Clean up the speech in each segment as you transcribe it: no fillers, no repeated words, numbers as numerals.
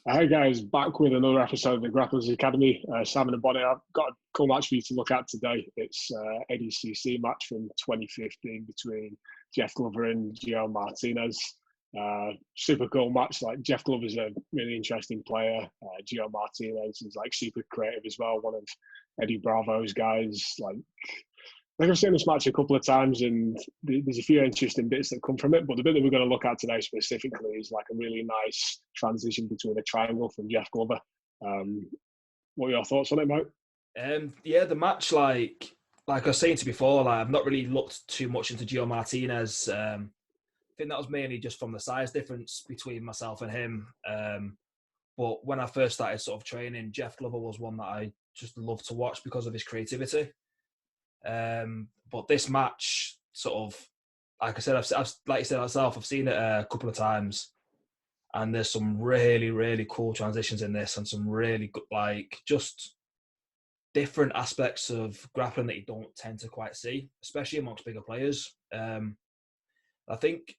Hi guys, back with another episode of the Grapplers Academy. Simon and Bonnie, I've got a cool match for you to look at today. It's ADCC match from 2015 between Jeff Glover and GEO Martinez. Super cool match. Like Jeff Glover's a really interesting player. GEO Martinez is like super creative as well. One of Eddie Bravo's guys. Like I've seen this match a couple of times, and there's a few interesting bits that come from it. But the bit that we're going to look at today specifically is like a really nice transition between a triangle from Jeff Glover. What are your thoughts on it, mate? Yeah, the match, like I was saying to you before, like I've not really looked too much into GEO Martinez. I think that was mainly just from the size difference between myself and him. But when I first started sort of training, Jeff Glover was one that I just loved to watch because of his creativity. But this match, sort of, like I said, I've like you said myself, I've seen it a couple of times, and there's some really, really cool transitions in this, and some really good, like just different aspects of grappling that you don't tend to quite see, especially amongst bigger players. I think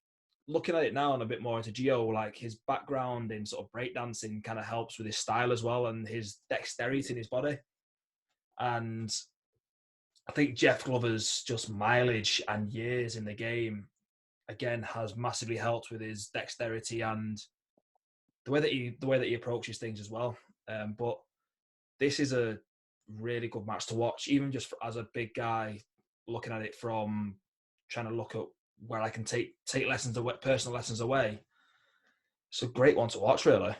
looking at it now and a bit more into Geo, like his background in sort of breakdancing kind of helps with his style as well and his dexterity in his body. And I think Jeff Glover's just mileage and years in the game, again, has massively helped with his dexterity and the way that he approaches things as well. But this is a really good match to watch, even just as a big guy looking at it from trying to look at where I can take lessons away, personal lessons away. It's a great one to watch, really.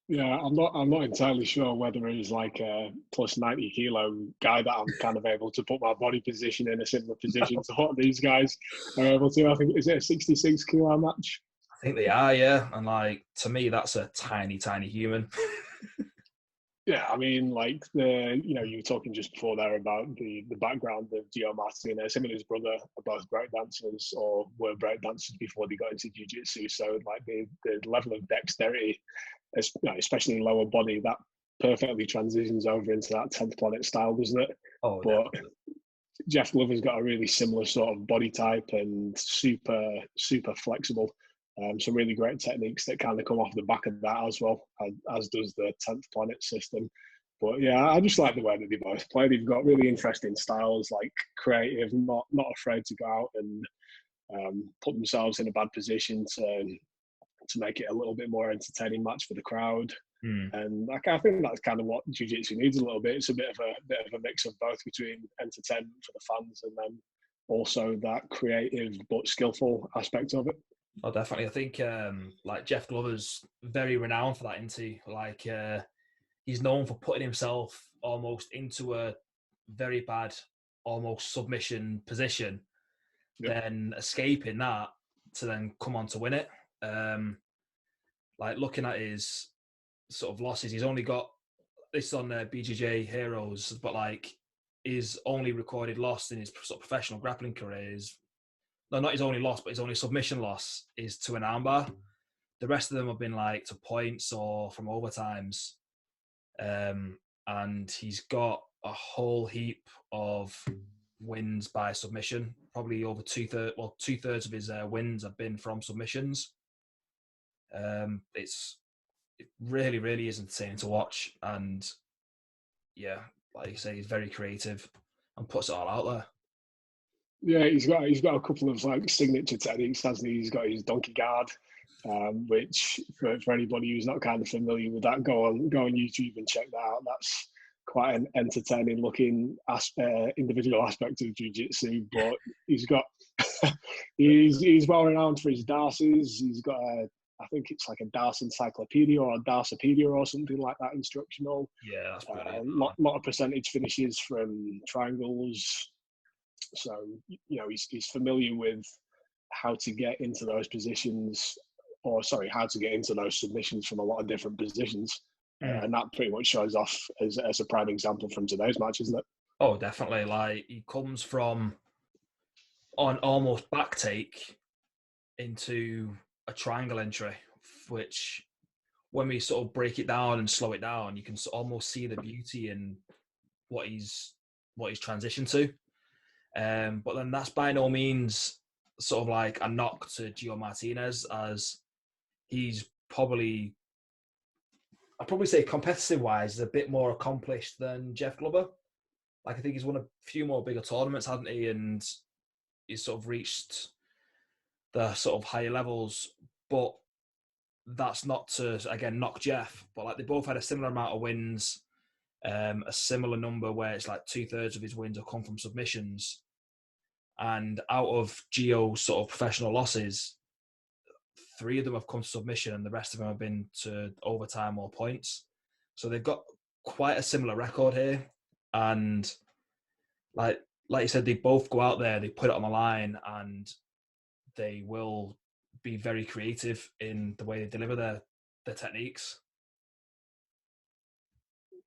Yeah, I'm not entirely sure whether he's like a plus 90 kilo guy that I'm kind of able to put my body position in a similar position to what these guys are able to. I think, is it a 66 kilo match? I think they are, yeah. And like to me, that's a tiny, tiny human. Yeah, I mean, like you were talking just before there about the background of Gio Martinez. Him and his brother are both breakdancers, or were breakdancers before they got into jiu-jitsu. So, like the level of dexterity, especially in lower body, that perfectly transitions over into that 10th planet style, doesn't it? Oh, but definitely. Jeff Glover's got a really similar sort of body type and super flexible. Some really great techniques that kind of come off the back of that as well, as does the 10th planet system. But yeah, I just like the way that they both play. They've got really interesting styles, like creative, not afraid to go out and put themselves in a bad position to make it a little bit more entertaining match for the crowd. And I think that's kind of what jiu-jitsu needs a little bit. It's a bit of a mix of both, between entertainment for the fans and then also that creative but skillful aspect of it. Oh, definitely. I think like Jeff Glover's very renowned for that, isn't he? Like he's known for putting himself almost into a very bad, almost submission position, then escaping that to then come on to win it. Like looking at his sort of losses, he's only got this on BJJ Heroes, but like his only recorded loss in his sort of professional grappling career is, no, not his only loss, but his only submission loss is to an armbar. The rest of them have been like to points or from overtimes. And he's got a whole heap of wins by submission. Probably over two-thirds of his wins have been from submissions. It really, really is entertaining to watch. And yeah, like you say, he's very creative and puts it all out there. Yeah, he's got a couple of like signature techniques, hasn't he? He's got his donkey guard, which for anybody who's not kind of familiar with that, go on YouTube and check that out. That's quite an entertaining looking individual aspect of jiu-jitsu, but he's got he's well renowned for his darces. He's got I think it's like a Darce encyclopedia or a Darcepedia or something like that, instructional. Yeah, that's brilliant. Lot of percentage finishes from triangles. So, he's familiar with how to get into those positions, how to get into those submissions from a lot of different positions. And that pretty much shows off as a prime example from today's match, isn't it? Oh, definitely. Like he comes from on almost back take into a triangle entry, which when we sort of break it down and slow it down, you can almost see the beauty in what he's transitioned to. But then that's by no means sort of like a knock to Gio Martinez, as he's probably I'd probably say competitive-wise, is a bit more accomplished than Jeff Glover. Like, I think he's won a few more bigger tournaments, hasn't he? And he's sort of reached the sort of higher levels. But that's not to, again, knock Jeff. But like, they both had a similar amount of wins, a similar number where it's like 2/3 of his wins have come from submissions. And out of Geo's sort of professional losses, 3 of them have come to submission and the rest of them have been to overtime or points. So they've got quite a similar record here. And like you said, they both go out there, they put it on the line, and they will be very creative in the way they deliver their techniques.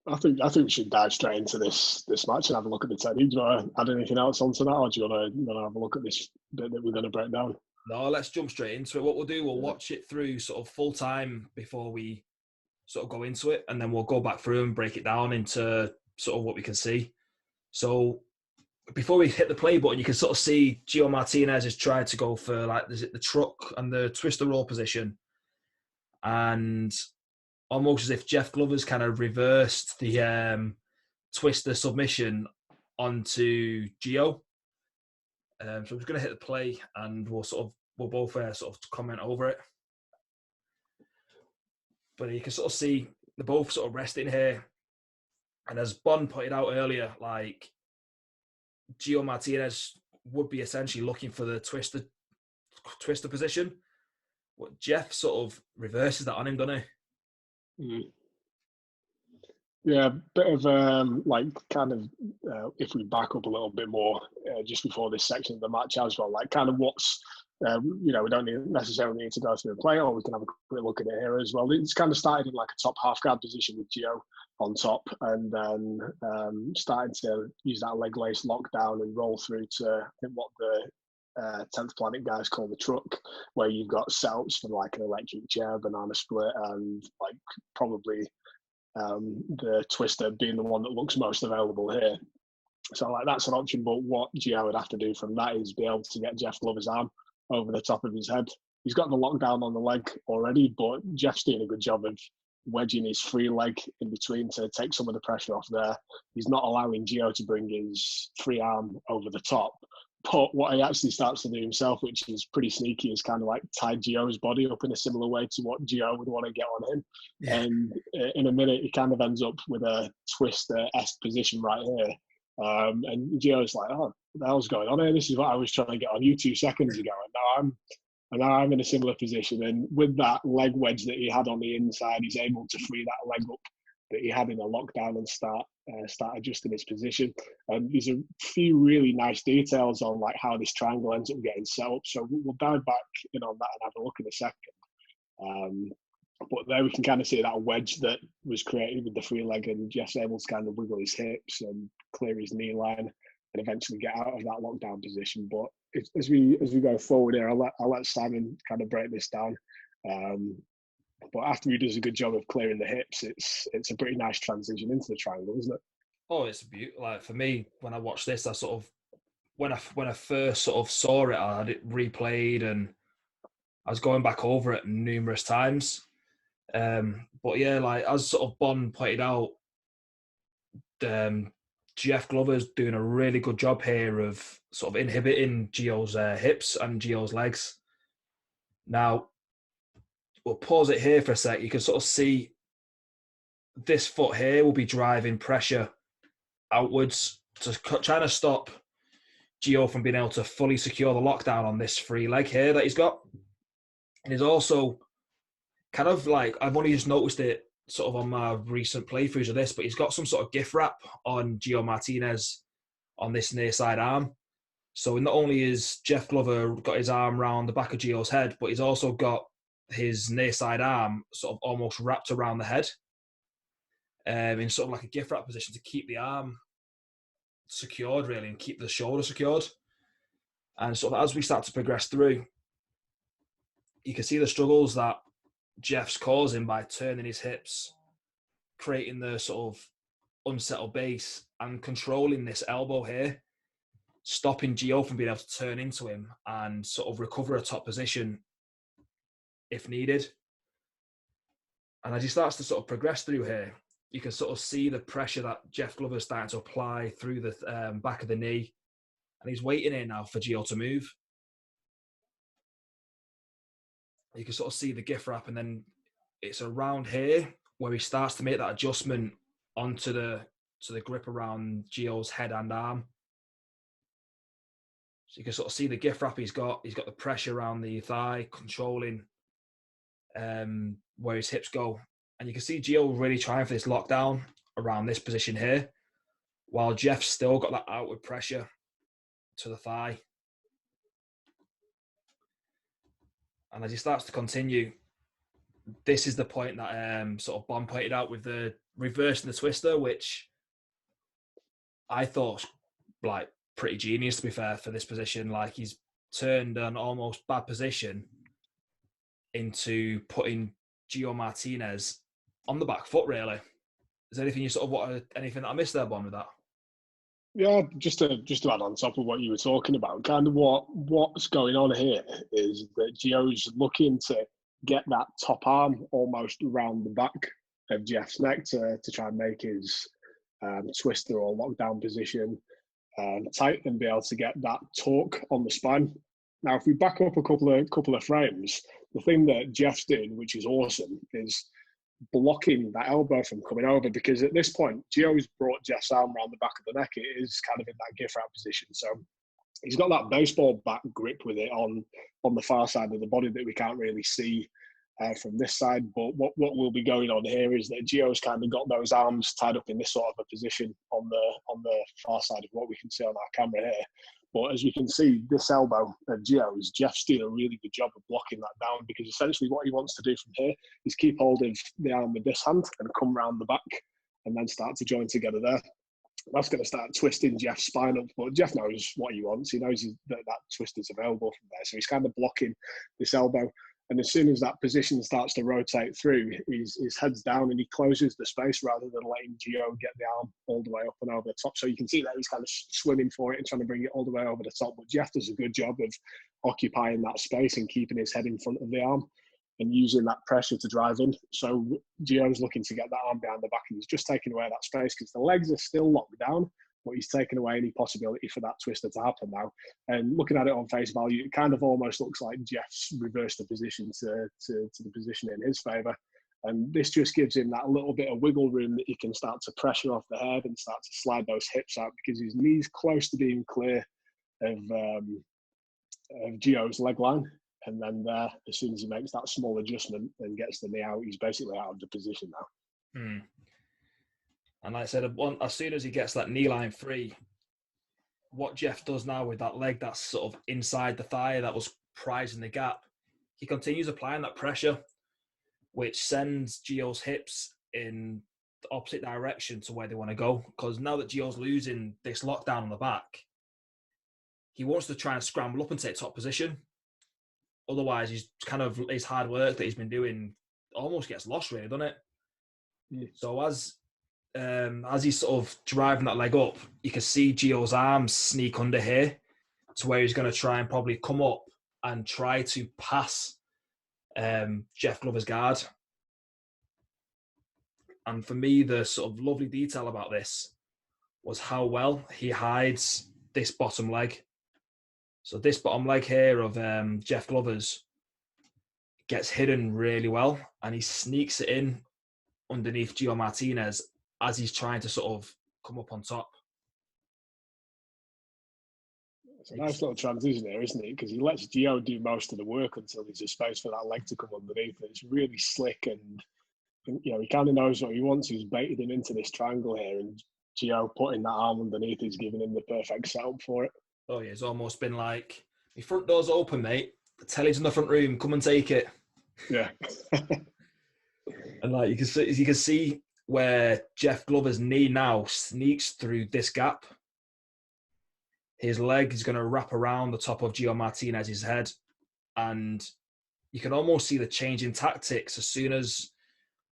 I think we should dive straight into this match and have a look at the technique. Do you want to add anything else onto that, or do you want to have a look at this bit that we're going to break down? No, let's jump straight into it. What we'll do, we'll watch it through sort of full time before we sort of go into it, and then we'll go back through and break it down into sort of what we can see. So before we hit the play button, you can sort of see GEO Martinez has tried to go for like, is it the truck and the twister roll position, and almost as if Jeff Glover's kind of reversed the twister submission onto GEO. So I'm just going to hit the play, and we'll both sort of comment over it. But you can sort of see they're both sort of resting here, and as Bonn pointed out earlier, like, GEO Martinez would be essentially looking for the twister position. But Jeff sort of reverses that on him, doesn't he? Mm. Yeah, bit of if we back up a little bit more just before this section of the match as well, like kind of what's, we don't necessarily need to go through the play, or we can have a quick look at it here as well. It's kind of started in like a top half guard position with GEO on top, and then starting to use that leg lace lockdown and roll through to, I think, what the 10th Planet guys call the truck, where you've got setups for like an electric chair, banana split, and like probably the twister being the one that looks most available here. So like that's an option, but what GEO would have to do from that is be able to get Jeff Glover's arm over the top of his head. He's got the lockdown on the leg already, but Jeff's doing a good job of wedging his free leg in between to take some of the pressure off there. He's not allowing GEO to bring his free arm over the top. But what he actually starts to do himself, which is pretty sneaky, is kind of like tie GEO's body up in a similar way to what GEO would want to get on him. Yeah. And in a minute, he kind of ends up with a twister-esque position right here. And GEO's like, oh, what the hell's going on here? This is what I was trying to get on you 2 seconds ago. And now I'm in a similar position. And with that leg wedge that he had on the inside, he's able to free that leg up that he had in a lockdown and start adjusting his position. And there's a few really nice details on like how this triangle ends up getting set up. So we'll dive back in on that and have a look in a second. But there we can kind of see that wedge that was created with the free leg, and Jeff's able to kind of wiggle his hips and clear his knee line and eventually get out of that lockdown position. But as we go forward here, I'll let Simon kind of break this down. But after he does a good job of clearing the hips, it's a pretty nice transition into the triangle, isn't it? Oh, it's beautiful. Like for me, when I watched this, I sort of when I first sort of saw it, I had it replayed and I was going back over it numerous times. But yeah, like as sort of Bonn pointed out, Jeff Glover's doing a really good job here of sort of inhibiting GEO's hips and GEO's legs. Now, we'll pause it here for a sec. You can sort of see this foot here will be driving pressure outwards to trying to stop GEO from being able to fully secure the lockdown on this free leg here that he's got. And he's also kind of like, I've only just noticed it sort of on my recent playthroughs of this, but he's got some sort of gift wrap on GEO Martinez on this near side arm. So not only is Jeff Glover got his arm around the back of GEO's head, but he's also got his near side arm sort of almost wrapped around the head in sort of like a gift wrap position to keep the arm secured really and keep the shoulder secured. And sort of as we start to progress through, you can see the struggles that Jeff's causing by turning his hips, creating the sort of unsettled base and controlling this elbow here, stopping GEO from being able to turn into him and sort of recover a top position if needed. And as he starts to sort of progress through here, you can sort of see the pressure that Jeff Glover's starting to apply through the back of the knee. And he's waiting here now for Geo to move. You can sort of see the gift wrap, and then it's around here where he starts to make that adjustment onto the grip around Geo's head and arm. So you can sort of see the gift wrap he's got. He's got the pressure around the thigh, controlling where his hips go. And you can see Geo really trying for this lockdown around this position here, while Jeff's still got that outward pressure to the thigh. And as he starts to continue, this is the point that sort of Bonn pointed out with the reversing the twister, which I thought like pretty genius, to be fair, for this position. Like, he's turned an almost bad position into putting GEO Martinez on the back foot, really. Is there anything you sort of want to, anything that I missed there, Bonn, with that? Yeah, just to add on top of what you were talking about, kind of what's going on here is that Geo's looking to get that top arm almost around the back of Jeff's neck to try and make his twister or lockdown position tight and be able to get that torque on the spine. Now, if we back up a couple of frames, the thing that Jeff's doing, which is awesome, is blocking that elbow from coming over, because at this point, Geo's brought Jeff's arm around the back of the neck. It is kind of in that gift wrap position. So he's got that baseball bat grip with it on the far side of the body that we can't really see from this side. But what will be going on here is that Geo's kind of got those arms tied up in this sort of a position on the far side of what we can see on our camera here. But as you can see, this elbow of Geo's, Jeff's doing a really good job of blocking that down, because essentially what he wants to do from here is keep hold of the arm with this hand and come round the back and then start to join together there. That's going to start twisting Jeff's spine up, but Jeff knows what he wants. He knows that twist is available from there. So he's kind of blocking this elbow. And as soon as that position starts to rotate through, his head's down and he closes the space rather than letting Geo get the arm all the way up and over the top. So you can see that he's kind of swimming for it and trying to bring it all the way over the top. But Jeff does a good job of occupying that space and keeping his head in front of the arm and using that pressure to drive in. So Geo's looking to get that arm behind the back, and he's just taking away that space because the legs are still locked down, but he's taken away any possibility for that twister to happen now. And looking at it on face value, it kind of almost looks like Jeff's reversed the position to the position in his favour. And this just gives him that little bit of wiggle room that he can start to pressure off the head and start to slide those hips out, because his knee's close to being clear of Geo's leg line. And then there, as soon as he makes that small adjustment and gets the knee out, he's basically out of the position now. And like I said, as soon as he gets that knee line free, what Jeff does now with that leg that's sort of inside the thigh that was prizing the gap, he continues applying that pressure, which sends Geo's hips in the opposite direction to where they want to go. Because now that Geo's losing this lockdown on the back, he wants to try and scramble up and take top position. Otherwise, he's kind of his hard work that he's been doing almost gets lost, really, doesn't it? Yeah. So as he's sort of driving that leg up, you can see Geo's arms sneak under here to where he's going to try and probably come up and try to pass Jeff Glover's guard. And for me, the sort of lovely detail about this was how well he hides this bottom leg. So this bottom leg here of Jeff Glover's gets hidden really well, and he sneaks it in underneath GEO Martinez as he's trying to sort of come up on top. It's a nice little transition here, isn't it? Because he lets Geo do most of the work until there's a space for that leg to come underneath. It's really slick, and he kind of knows what he wants. He's baited him into this triangle here, and Geo putting that arm underneath is giving him the perfect setup for it. Oh yeah, it's almost been like, "My front door's open, mate. The telly's in the front room. Come and take it." Yeah. And like you can see where Jeff Glover's knee now sneaks through this gap. His leg is going to wrap around the top of GEO Martinez's head, and you can almost see the change in tactics as soon as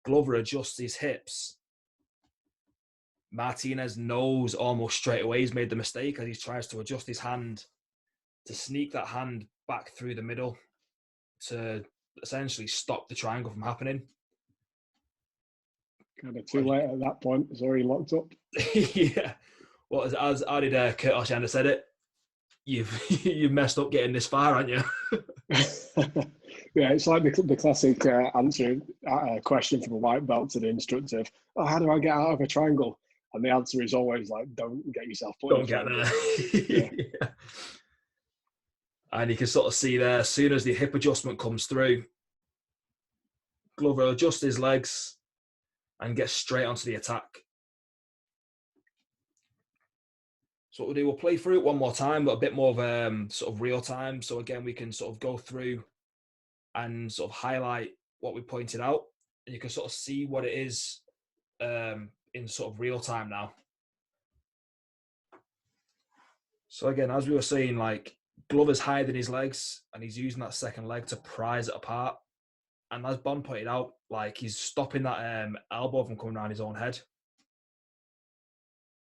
Glover adjusts his hips. Martinez knows almost straight away he's made the mistake as he tries to adjust his hand to sneak that hand back through the middle to essentially stop the triangle from happening. Kind of too late at that point. It's already locked up. Yeah. Well, as how did Kurt Oshanda said it? You've messed up getting this far, haven't you? Yeah, it's like the classic answer question from a white belt to the instructor of, oh, how do I get out of a triangle? And the answer is always like, don't get yourself put in a triangle. Yeah. Yeah. And you can sort of see there, as soon as the hip adjustment comes through, Glover adjusts his legs and gets straight onto the attack. So what we'll do, we'll play through it one more time, but a bit more of sort of real time. So again, we can sort of go through and sort of highlight what we pointed out. And you can sort of see what it is in sort of real time now. So again, as we were saying, like Glover's hiding his legs and he's using that second leg to prise it apart. And as Bonn pointed out, like he's stopping that elbow from coming around his own head.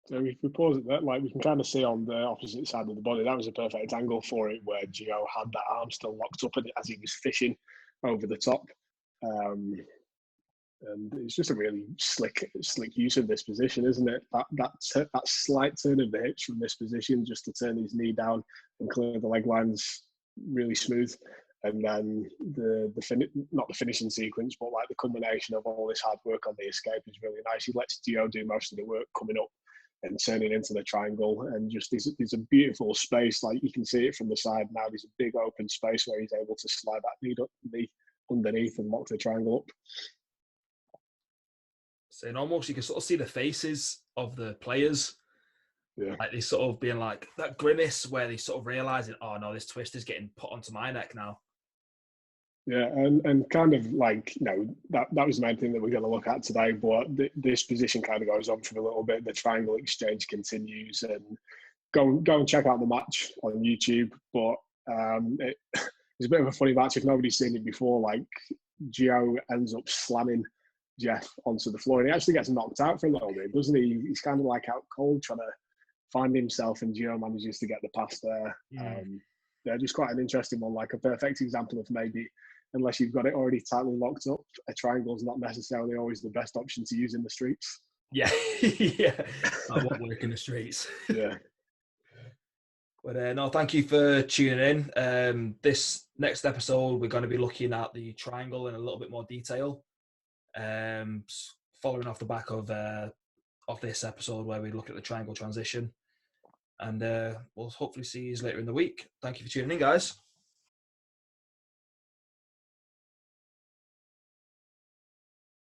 So if we pause it there, like we can kind of see on the opposite side of the body, that was a perfect angle for it, where GEO had that arm still locked up as he was fishing over the top. And it's just a really slick use of this position, isn't it? That slight turn of the hips from this position, just to turn his knee down and clear the leg lines, really smooth. And then not the finishing sequence, but like the combination of all this hard work on the escape is really nice. He lets GEO do most of the work coming up and turning into the triangle, and just there's a beautiful space. Like you can see it from the side now. There's a big open space where he's able to slide that knee underneath and lock the triangle up. So and almost you can sort of see the faces of the players. Yeah. Like they sort of being like that grimace where they sort of realizing, oh no, this twist is getting put onto my neck now. Yeah, and kind of like, that was the main thing that we're going to look at today, but this position kind of goes on for a little bit. The triangle exchange continues, and go and check out the match on YouTube. But it's a bit of a funny match if nobody's seen it before. Like GEO ends up slamming Jeff onto the floor, and he actually gets knocked out for a little bit, doesn't he? He's kind of like out cold, trying to find himself, and GEO manages to get the pass there. Yeah, just quite an interesting one, like a perfect example of maybe, unless you've got it already tightly locked up, a triangle is not necessarily always the best option to use in the streets. Yeah, yeah, that won't work in the streets. Yeah. But no, thank you for tuning in. This next episode, we're going to be looking at the triangle in a little bit more detail. Following off the back of this episode where we look at the triangle transition. And we'll hopefully see you later in the week. Thank you for tuning in, guys.